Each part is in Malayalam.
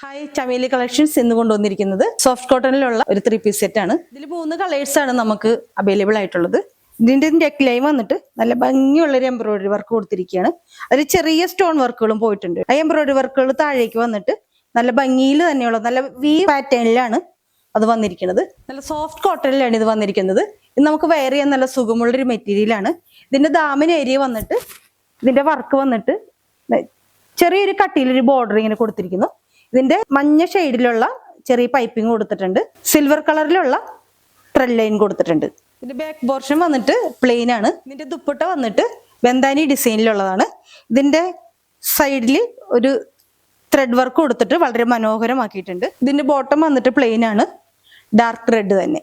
ഹായ് ചമേലി കളക്ഷൻസ് ഇന്ന് കൊണ്ടുവന്നിരിക്കുന്നത് സോഫ്റ്റ് കോട്ടണിലുള്ള ഒരു 3 പീസ് സെറ്റ് ആണ്. ഇതിൽ 3 കളേഴ്സ് ആണ് നമുക്ക് അവൈലബിൾ ആയിട്ടുള്ളത്. ഇതിന്റെ നെക്ക് ലൈൻ വന്നിട്ട് നല്ല ഭംഗിയുള്ള ഒരു എംബ്രോയിഡറി വർക്ക് കൊടുത്തിരിക്കുകയാണ്. അതിൽ ചെറിയ സ്റ്റോൺ വർക്കുകളും പോയിട്ടുണ്ട്. ആ എംബ്രോയിഡറി വർക്കുകൾ താഴേക്ക് വന്നിട്ട് നല്ല ഭംഗിയിൽ തന്നെയുള്ള നല്ല വി പാറ്റേണിലാണ് അത് വന്നിരിക്കുന്നത്. നല്ല സോഫ്റ്റ് കോട്ടണിലാണ് ഇത് വന്നിരിക്കുന്നത്. ഇത് നമുക്ക് വെയർ ചെയ്യാൻ നല്ല സുഖമുള്ളൊരു മെറ്റീരിയലാണ്. ഇതിന്റെ ദാമൻ ഏരിയ വന്നിട്ട് ഇതിന്റെ വർക്ക് വന്നിട്ട് ചെറിയൊരു കട്ടിയിലൊരു ബോർഡർ ഇങ്ങനെ കൊടുത്തിരിക്കുന്നു. ഇതിന്റെ മഞ്ഞ ഷെയ്ഡിലുള്ള ചെറിയ പൈപ്പിംഗ് കൊടുത്തിട്ടുണ്ട്. സിൽവർ കളറിലുള്ള ത്രെഡ് ലൈൻ കൊടുത്തിട്ടുണ്ട്. ഇതിന്റെ ബാക്ക് പോർഷൻ വന്നിട്ട് പ്ലെയിൻ ആണ്. ഇതിന്റെ ദുപ്പട്ട വന്നിട്ട് ബന്ധാനി ഡിസൈനിലുള്ളതാണ്. ഇതിന്റെ സൈഡിൽ ഒരു ത്രെഡ് വർക്ക് കൊടുത്തിട്ട് വളരെ മനോഹരമാക്കിയിട്ടുണ്ട്. ഇതിന്റെ ബോട്ടം വന്നിട്ട് പ്ലെയിൻ ആണ്, ഡാർക്ക് റെഡ് തന്നെ.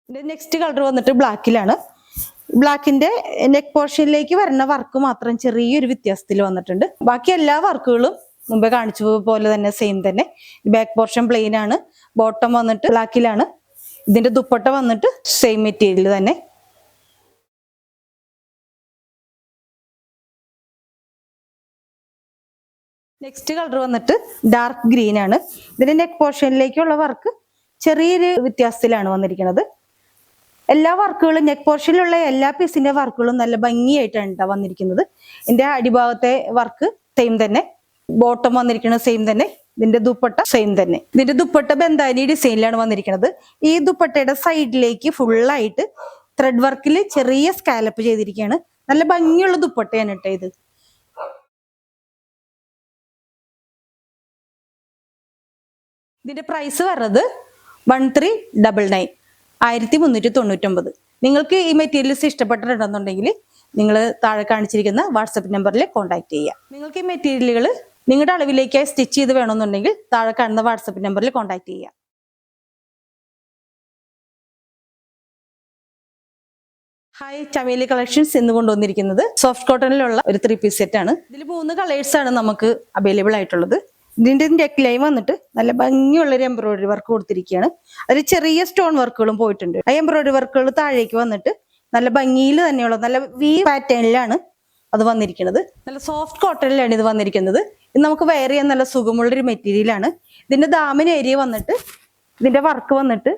ഇതിന്റെ നെക്സ്റ്റ് കളർ വന്നിട്ട് ബ്ലാക്കിലാണ്. ബ്ലാക്കിന്റെ നെക്ക് പോർഷനിലേക്ക് വരുന്ന വർക്ക് മാത്രം ചെറിയൊരു വ്യത്യാസത്തിൽ വന്നിട്ടുണ്ട്. ബാക്കി എല്ലാ വർക്കുകളും മുമ്പേ കാണിച്ചു പോലെ തന്നെ സെയിം തന്നെ. ബാക്ക് പോർഷൻ പ്ലെയിൻ ആണ്, ബോട്ടം വന്നിട്ട് ബ്ലാക്കിലാണ്. ഇതിന്റെ ദുപ്പട്ട വന്നിട്ട് സെയിം മെറ്റീരിയൽ തന്നെ. നെക്സ്റ്റ് കളർ വന്നിട്ട് ഡാർക്ക് ഗ്രീൻ ആണ്. ഇതിന്റെ നെക്ക് പോർഷനിലേക്കുള്ള വർക്ക് ചെറിയൊരു വ്യത്യാസത്തിലാണ് വന്നിരിക്കുന്നത്. എല്ലാ വർക്കുകളും നെക്ക് പോർഷനിലുള്ള എല്ലാ പീസിന്റെ വർക്കുകളും നല്ല ഭംഗിയായിട്ടാണ് വന്നിരിക്കുന്നത്. ഇതിന്റെ അടിഭാഗത്തെ വർക്ക് സെയിം തന്നെ, ബോട്ടം വന്നിരിക്കുന്നത് സെയിം തന്നെ. ഇതിന്റെ ദുപ്പട്ട സെയിം തന്നെ. ഇതിന്റെ ദുപ്പട്ട ബന്ധാനി ഡിസൈനിലാണ് വന്നിരിക്കുന്നത്. ഈ ദുപ്പട്ടയുടെ സൈഡിലേക്ക് ഫുള്ളായിട്ട് ത്രെഡ് വർക്കിൽ ചെറിയ സ്കാലപ്പ് ചെയ്തിരിക്കുകയാണ്. നല്ല ഭംഗിയുള്ള ദുപ്പട്ടയാണ് കേട്ടോ ഇത്. ഇതിന്റെ പ്രൈസ് വരുന്നത് 1399, 1399. നിങ്ങൾക്ക് ഈ മെറ്റീരിയൽസ് ഇഷ്ടപ്പെട്ടിട്ടുണ്ടെന്നുണ്ടെങ്കിൽ നിങ്ങൾ താഴെ കാണിച്ചിരിക്കുന്ന വാട്സപ്പ് നമ്പറിൽ കോൺടാക്ട് ചെയ്യുക. നിങ്ങൾക്ക് ഈ മെറ്റീരിയലുകൾ നിങ്ങളുടെ അളവിലേക്കായി സ്റ്റിച്ച് ചെയ്ത് വേണമെന്നുണ്ടെങ്കിൽ താഴെ കാണുന്ന വാട്സപ്പ് നമ്പറിൽ കോൺടാക്ട് ചെയ്യുക. ഹായ് ചമേലി കളക്ഷൻസ് ഇന്ന് കൊണ്ടുവന്നിരിക്കുന്നത് സോഫ്റ്റ് കോട്ടണിലുള്ള ഒരു 3 പീസ് സെറ്റ് ആണ്. ഇതിൽ 3 കളേഴ്സ് ആണ് നമുക്ക് അവൈലബിൾ ആയിട്ടുള്ളത്. ഇതിന്റെ നെക്ക് ലൈൻ വന്നിട്ട് നല്ല ഭംഗിയുള്ള ഒരു എംബ്രോയിഡറി വർക്ക് കൊടുത്തിരിക്കുകയാണ്. അതിൽ ചെറിയ സ്റ്റോൺ വർക്കുകളും പോയിട്ടുണ്ട്. ആ എംബ്രോയിഡറി വർക്കുകൾ താഴേക്ക് വന്നിട്ട് നല്ല ഭംഗിയിൽ തന്നെയുള്ള നല്ല വി പാറ്റേണിലാണ് അത് വന്നിരിക്കുന്നത്. നല്ല സോഫ്റ്റ് കോട്ടണിലാണ് ഇത് വന്നിരിക്കുന്നത്. ഇത് നമുക്ക് വെയർ ചെയ്യാൻ നല്ല സുഖമുള്ളൊരു മെറ്റീരിയലാണ്. ഇതിന്റെ ദാമൻ ഏരിയ വന്നിട്ട് ഇതിന്റെ വർക്ക് വന്നിട്ട്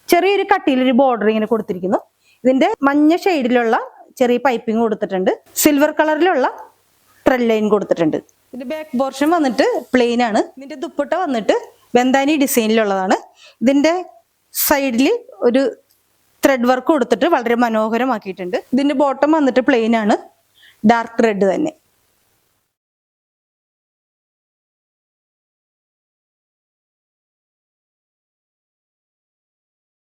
ചെറിയൊരു കട്ടിയിലൊരു ബോർഡർ ഇങ്ങനെ കൊടുത്തിരിക്കുന്നു. ഇതിന്റെ മഞ്ഞ ഷെയ്ഡിലുള്ള ചെറിയ പൈപ്പിംഗ് കൊടുത്തിട്ടുണ്ട്. സിൽവർ കളറിലുള്ള ത്രെഡ് ലൈൻ കൊടുത്തിട്ടുണ്ട്. ഇതിന്റെ ബാക്ക് പോർഷൻ വന്നിട്ട് പ്ലെയിൻ ആണ്. ഇതിന്റെ ദുപ്പട്ട വന്നിട്ട് ബന്ധാനി ഡിസൈനിലുള്ളതാണ്. ഇതിന്റെ സൈഡിൽ ഒരു ത്രെഡ് വർക്ക് കൊടുത്തിട്ട് വളരെ മനോഹരമാക്കിയിട്ടുണ്ട്. ഇതിന്റെ ബോട്ടം വന്നിട്ട് പ്ലെയിൻ ആണ്, ഡാർക്ക് റെഡ് തന്നെ.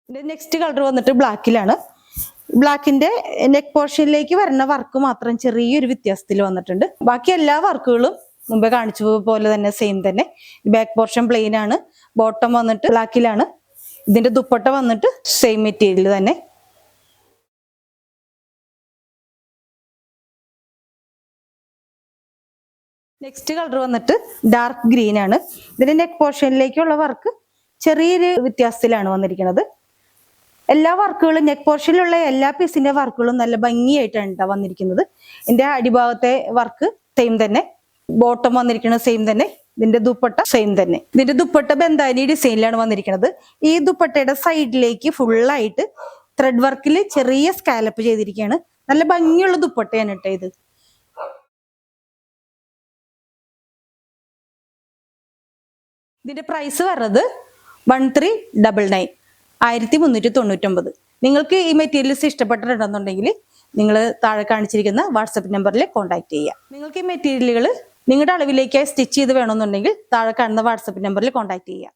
ഇതിന്റെ നെക്സ്റ്റ് കളർ വന്നിട്ട് ബ്ലാക്കിലാണ്. ബ്ലാക്കിന്റെ നെക്ക് പോർഷനിലേക്ക് വരുന്ന വർക്ക് മാത്രം ചെറിയൊരു വ്യത്യാസത്തിൽ വന്നിട്ടുണ്ട്. ബാക്കി എല്ലാ വർക്കുകളും മുമ്പേ കാണിച്ചു പോലെ തന്നെ സെയിം തന്നെ. ബാക്ക് പോർഷൻ പ്ലെയിൻ ആണ്, ബോട്ടം വന്നിട്ട് ബ്ലാക്കിലാണ്. ഇതിന്റെ ദുപ്പട്ട വന്നിട്ട് സെയിം മെറ്റീരിയൽ തന്നെ. നെക്സ്റ്റ് കളർ വന്നിട്ട് ഡാർക്ക് ഗ്രീൻ ആണ്. ഇതിന്റെ നെക്ക് പോർഷനിലേക്കുള്ള വർക്ക് ചെറിയൊരു വ്യത്യാസത്തിലാണ് വന്നിരിക്കുന്നത്. എല്ലാ വർക്കുകളും നെക്ക് പോർഷനിലുള്ള എല്ലാ പീസിന്റെ വർക്കുകളും നല്ല ഭംഗിയായിട്ടാണ് വന്നിരിക്കുന്നത്. ഇതിന്റെ അടിഭാഗത്തെ വർക്ക് സെയിം തന്നെ, ബോട്ടം വന്നിരിക്കുന്നത് സെയിം തന്നെ. ഇതിന്റെ ദുപ്പട്ട സെയിം തന്നെ. ഇതിന്റെ ദുപ്പട്ട ബന്ധാനി ഡിസൈനിലാണ് വന്നിരിക്കുന്നത്. ഈ ദുപ്പട്ടയുടെ സൈഡിലേക്ക് ഫുള്ളായിട്ട് ത്രെഡ് വർക്കിൽ ചെറിയ സ്കാലപ്പ് ചെയ്തിരിക്കുകയാണ്. നല്ല ഭംഗിയുള്ള ദുപ്പട്ടയാണ് കേട്ടോ ഇത്. ഇതിന്റെ പ്രൈസ് വരുന്നത് 1399, 1399. നിങ്ങൾക്ക് ഈ മെറ്റീരിയൽസ് ഇഷ്ടപ്പെട്ടിട്ടുണ്ടെന്നുണ്ടെങ്കിൽ നിങ്ങൾ താഴെ കാണിച്ചിരിക്കുന്ന വാട്സപ്പ് നമ്പറിൽ കോൺടാക്ട് ചെയ്യുക. നിങ്ങൾക്ക് ഈ മെറ്റീരിയലുകൾ നിങ്ങളുടെ അളവിലേക്കായി സ്റ്റിച്ച് ചെയ്ത് വേണമെന്നുണ്ടെങ്കിൽ താഴെ കാണുന്ന വാട്സപ്പ് നമ്പറിൽ കോൺടാക്ട് ചെയ്യുക.